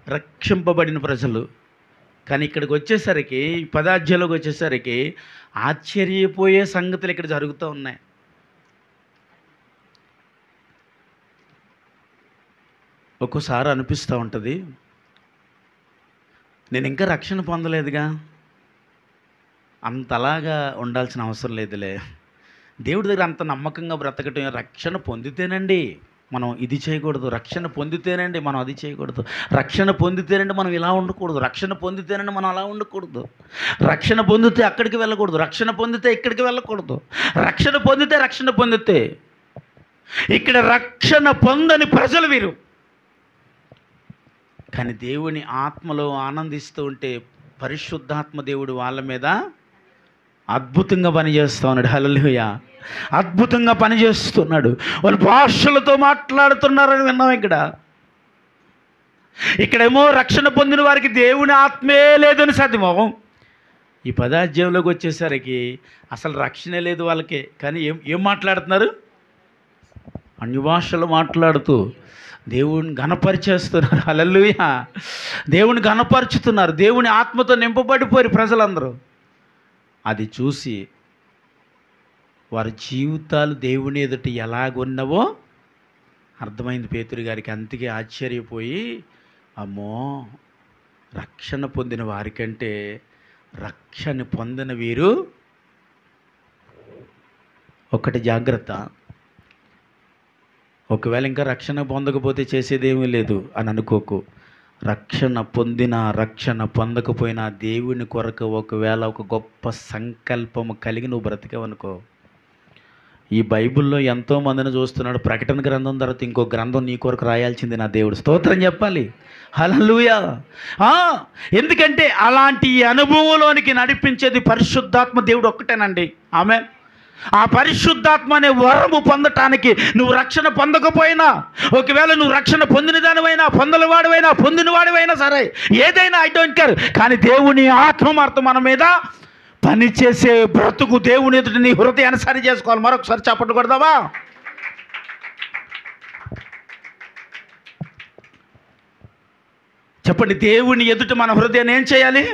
రక్షింపబడిన ప్రజలు. కానీ ఇక్కడికి వచ్చేసరికి, పదార్థాలకు వచ్చేసరికి ఆశ్చర్యపోయే సంగతులు ఇక్కడ జరుగుతూ ఉన్నాయి. ఒక్కోసారి అనిపిస్తూ ఉంటుంది, నేను ఇంకా రక్షణ పొందలేదుగా, అంతలాగా ఉండాల్సిన అవసరం లేదులే, దేవుడి దగ్గర అంత నమ్మకంగా బ్రతకటం. రక్షణ పొందితేనండి మనం ఇది చేయకూడదు, రక్షణ పొందితేనండి మనం అది చేయకూడదు, రక్షణ పొందితేనండి మనం ఇలా ఉండకూడదు, రక్షణ పొందితేనండి మనం అలా ఉండకూడదు, రక్షణ పొందితే అక్కడికి వెళ్ళకూడదు, రక్షణ పొందితే ఇక్కడికి వెళ్ళకూడదు, రక్షణ పొందితే ఇక్కడ రక్షణ పొందని ప్రజలు వీరు. కానీ దేవుని ఆత్మలో ఆనందిస్తూ ఉంటే పరిశుద్ధాత్మ దేవుడు వాళ్ళ మీద అద్భుతంగా పనిచేస్తూ ఉన్నాడు. హల్లెలూయా. అద్భుతంగా పనిచేస్తున్నాడు. వాళ్ళు భాషలతో మాట్లాడుతున్నారని విన్నాం. ఇక్కడేమో రక్షణ పొందిన వారికి దేవుని ఆత్మే లేదని సత్యమోహం. ఈ పదార్థంలోకి వచ్చేసరికి అసలు రక్షణే లేదు వాళ్ళకి. కానీ ఏం మాట్లాడుతున్నారు? అన్య భాషలు మాట్లాడుతూ దేవుని ఘనపరిచేస్తున్నారు. హల్లెలూయా. దేవుని ఘనపరుచుతున్నారు. దేవుని ఆత్మతో నింపబడిపోయారు ప్రజలందరూ. అది చూసి వారి జీవితాలు దేవుని ఎదుట ఎలాగున్నవో అర్థమైంది పేతురు గారికి. అందుకే ఆశ్చర్యపోయి, అమ్మో, రక్షణ పొందిన వారికంటే రక్షణ పొందిన వీరు, ఒకటి జాగ్రత్త, ఒకవేళ ఇంకా రక్షణ పొందకపోతే చేసేదేమీ లేదు అని అనుకోకు. రక్షణ పొందినా రక్షణ పొందకపోయినా దేవుని కొరకు ఒకవేళ ఒక గొప్ప సంకల్పము కలిగి నువ్వు బ్రతికావనుకో, ఈ బైబిల్లో ఎంతోమందిని చూస్తున్నాడు. ప్రకటన గ్రంథం తర్వాత ఇంకో గ్రంథం నీ కొరకు రాయాల్సింది నా దేవుడు. స్తోత్రం చెప్పాలి. హల్లెలూయా. ఎందుకంటే అలాంటి అనుభవంలోనికి నడిపించేది పరిశుద్ధాత్మ దేవుడు ఒక్కటేనండి. ఆమె ఆ పరిశుద్ధాత్మ అనే వరము పొందటానికి నువ్వు రక్షణ పొందకపోయినా, ఒకవేళ నువ్వు రక్షణ పొందిన దానివైనా, పొందినవాడివైనా సరే, ఏదైనా ఐ డోంట్ కేర్, కానీ దేవుని ఆత్మ మన మీద పనిచేసే బ్రతుకు దేవుని ఎదుట నీ హృదయాన్ని సరి చేసుకోవాలి. మరొకసారి చప్పట్లు కొడదామా? చెప్పండి, దేవుని ఎదుట మన హృదయాన్ని ఏం చేయాలి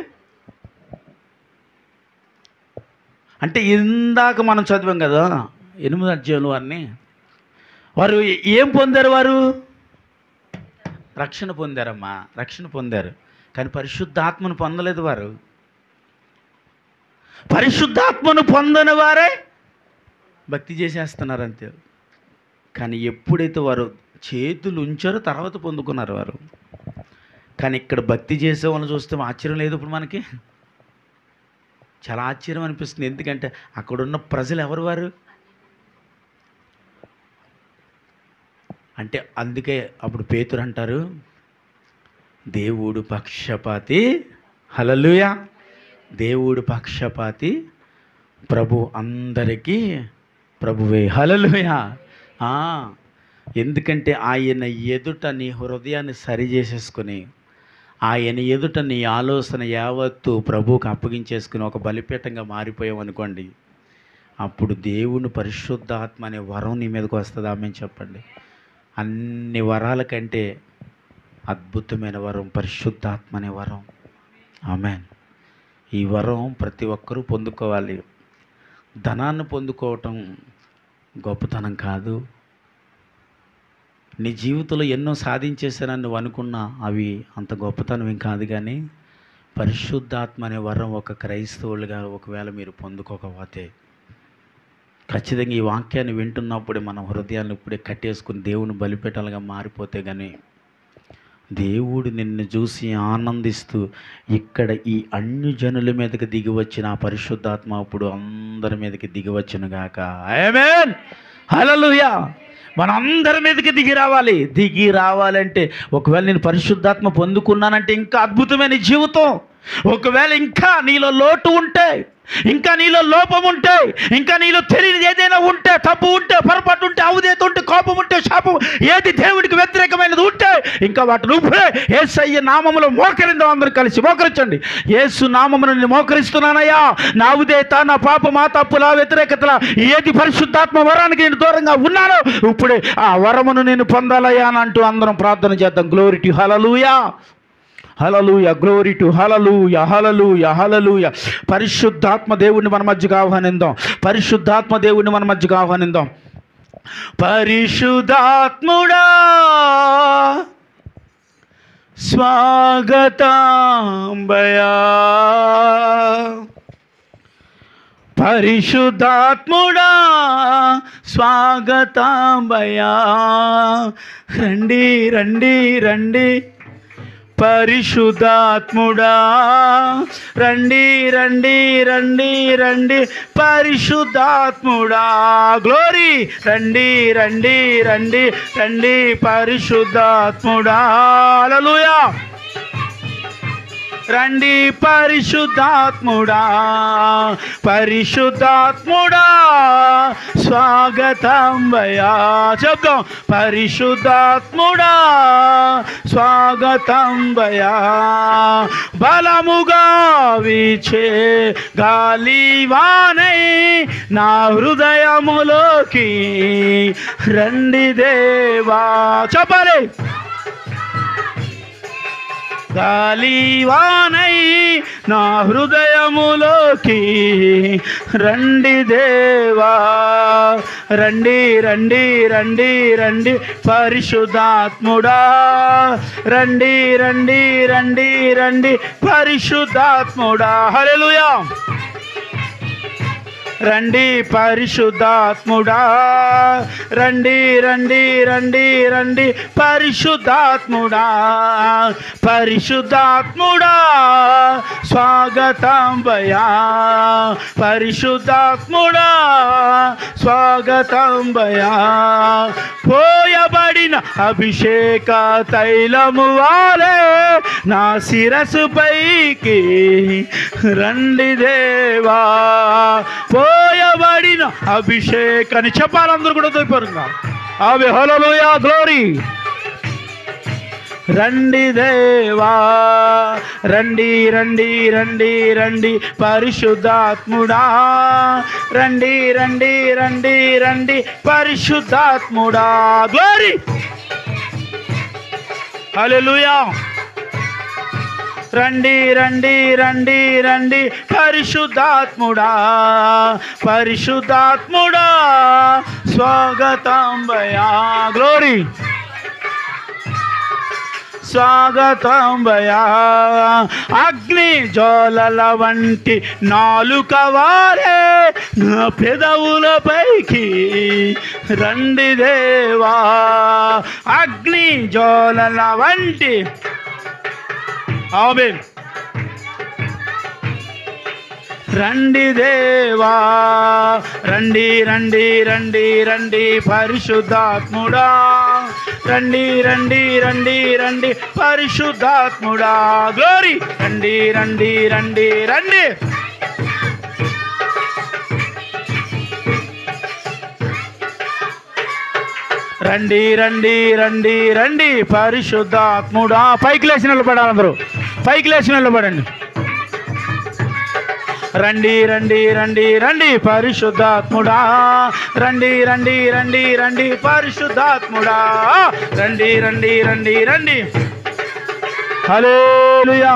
అంటే, ఇందాక మనం చదివాం కదా 8వ అధ్యాయంలో వారు ఏం పొందారు? వారు రక్షణ పొందారమ్మా, రక్షణ పొందారు. కానీ పరిశుద్ధాత్మను పొందలేదు. వారు పరిశుద్ధాత్మను పొందని వారే భక్తి చేసేస్తున్నారు అంతే. కానీ ఎప్పుడైతే వారు చేతులు ఉంచారో తర్వాత పొందుకున్నారు వారు. కానీ ఇక్కడ భక్తి చేసే వాళ్ళని చూస్తే ఆశ్చర్యం లేదు. ఇప్పుడు మనకి చాలా ఆశ్చర్యం అనిపిస్తుంది. ఎందుకంటే అక్కడున్న ప్రజలు ఎవరు? వారు అంటే అందుకే అప్పుడు పేతురు అంటారు, దేవుడు పక్షపాతి, హల్లెలూయా, దేవుడు పక్షపాతి, ప్రభు అందరికీ ప్రభువే, హల్లెలూయా. ఎందుకంటే ఆయన ఎదుట నీ హృదయాన్ని సరి చేసేసుకొని, ఆయన ఎదుట నీ ఆలోచన యావత్తు ప్రభువుకు అప్పగించేసుకుని ఒక బలిపీఠంగా మారిపోయావు అనుకోండి, అప్పుడు దేవుని పరిశుద్ధాత్మ అనే వరం నీ మీదకి వస్తుంది. ఆమె చెప్పండి. అన్ని వరాల కంటే అద్భుతమైన వరం పరిశుద్ధాత్మ అనే వరం. ఆమేన్. ఈ వరం ప్రతి ఒక్కరూ పొందుకోవాలి. ధనాన్ని పొందుకోవటం గొప్పతనం కాదు. నీ జీవితంలో ఎన్నో సాధించేసానని నువ్వు అనుకున్నా అవి అంత గొప్పతనం ఏం కాదు. కానీ పరిశుద్ధాత్మ అనే వరం ఒక క్రైస్తవులుగా ఒకవేళ మీరు పొందుకోకపోతే, ఖచ్చితంగా ఈ వాక్యాన్ని వింటున్నప్పుడే మన హృదయాన్ని ఇప్పుడే కట్టేసుకుని దేవుని బలిపీఠాలుగా మారిపోతే కానీ దేవుడు నిన్ను చూసి ఆనందిస్తూ ఇక్కడ ఈ అన్యజనుల మీదకి దిగి వచ్చిన ఆ పరిశుద్ధాత్మ అప్పుడు అందరి మీదకి దిగి వచ్చును గాక. ఆమేన్, హల్లెలూయా. మన అందరి మీదకి దిగి రావాలంటే ఒకవేళ నేను పరిశుద్ధాత్మ పొందుకున్నానంటే ఇంకా అద్భుతమైన జీవితం. ఒకవేళ ఇంకా నీలో లోటు ఉంటే, ఇంకా నీలో లోపం ఉంటే, ఇంకా నీలో తెలియనిది ఏదైనా ఉంటే, తప్పు ఉంటే, పొరపాటు ఉంటే, అవధేత ఉంటే, కోపం ఉంటే, శాపం, ఏది దేవుడికి వ్యతిరేకమైనది ఉంటే, ఇంకా వాటిని ఇప్పుడే యేసయ్య నామములో మోకరిందాం. అందరూ కలిసి మోకరించండి. యేసు నామమును నేను మోకరిస్తున్నానయ్యా. నా ఉదేత, నా పాప, మా తప్పుల వ్యతిరేకతల ఏది పరిశుద్ధాత్మ వరానికి నేను దూరంగా ఉన్నానో ఇప్పుడే ఆ వరమును నేను పొందాలయ్యా అని అంటూ అందరం ప్రార్థన చేద్దాం. Glory to hallelujah, hallelujah, glory to hallelujah, hallelujah, hallelujah. పరిశుద్ధాత్మ దేవుడిని మన మధ్యకు ఆహ్వానిద్దాం. పరిశుద్ధాత్మ దేవుడిని మన మధ్యకు ఆహ్వానిద్దాం. పరిశుద్ధాత్ముడా స్వాగతాంబయా, పరిశుద్ధాత్ముడా స్వాగతాంబయా. రండి రండి రండి పరిశుద్ధాత్ముడా, రండి రండి రండి రండి పరిశుద్ధాత్ముడా. గ్లోరీ, రండి రండి రండి రండి పరిశుద్ధాత్ముడా. హల్లెలూయా. రండి పరిశుద్ధాత్ముడా, పరిశుద్ధాత్ముడా స్వాగతంబయా. చెప్తాం. పరిశుద్ధాత్ముడా స్వాగతంబయా. బలముగా వీచే గాలివానై నా హృదయములోకి రండి దేవా. చెప్పాలి. గాలివానై నా హృదయములోకి రండి దేవా. రండి రండి రండి రండి పరిశుద్ధాత్ముడా. రండి రండి రండి రండి పరిశుద్ధాత్ముడా. హల్లెలూయా. రండి పరిశుద్ధాత్ముడా. రండి రండి రండి రండి పరిశుద్ధాత్ముడా. పరిశుద్ధాత్ముడా స్వాగతంబయా. పరిశుద్ధాత్ముడా స్వాగతంబయా. పోయబడిన అభిషేక తైలము వాలే నా శిరస్సు పైకి రండి దేవా. పోయబడిన అభిషేకాన్ని చెప్పాలందరూ కూడా దొరిపారుగా అవి హల్లెలూయా గ్లోరీ. రండి దేవా రండి రండి రండి రండి పరిశుద్ధాత్ముడా, రండి రండి రండి రండి పరిశుద్ధాత్ముడా. గ్లోరీ హల్లెలూయా. రండి రండి రండి రండి పరిశుద్ధాత్ముడా, పరిశుద్ధాత్ముడా స్వాగతం భయా. గ్లోరీ స్వాగతం భయా. అగ్ని జ్వాలల వంటి నాలుక వారే నా పెదవులపైకి రండి దేవా. అగ్ని జ్వాలల వంటి ఆమేన్. రండి దేవా రండి రండి రండి రండి పరిశుద్ధాత్ముడా, రండి రండి రండి రండి పరిశుద్ధాత్ముడా. గ్లోరీ. రండి రండి రండి రండి. రండి రండి రండి రండి పరిశుద్ధాత్ముడా. పైకి లేచి నిలబడాలి అందరూ, పైకి లేచి నిలబడండి. రండి రండి రండి రండి పరిశుద్ధాత్ముడా, రండి రండి రండి రండి పరిశుద్ధాత్ముడా. రండి రండి రండి రండి. హల్లెలూయా.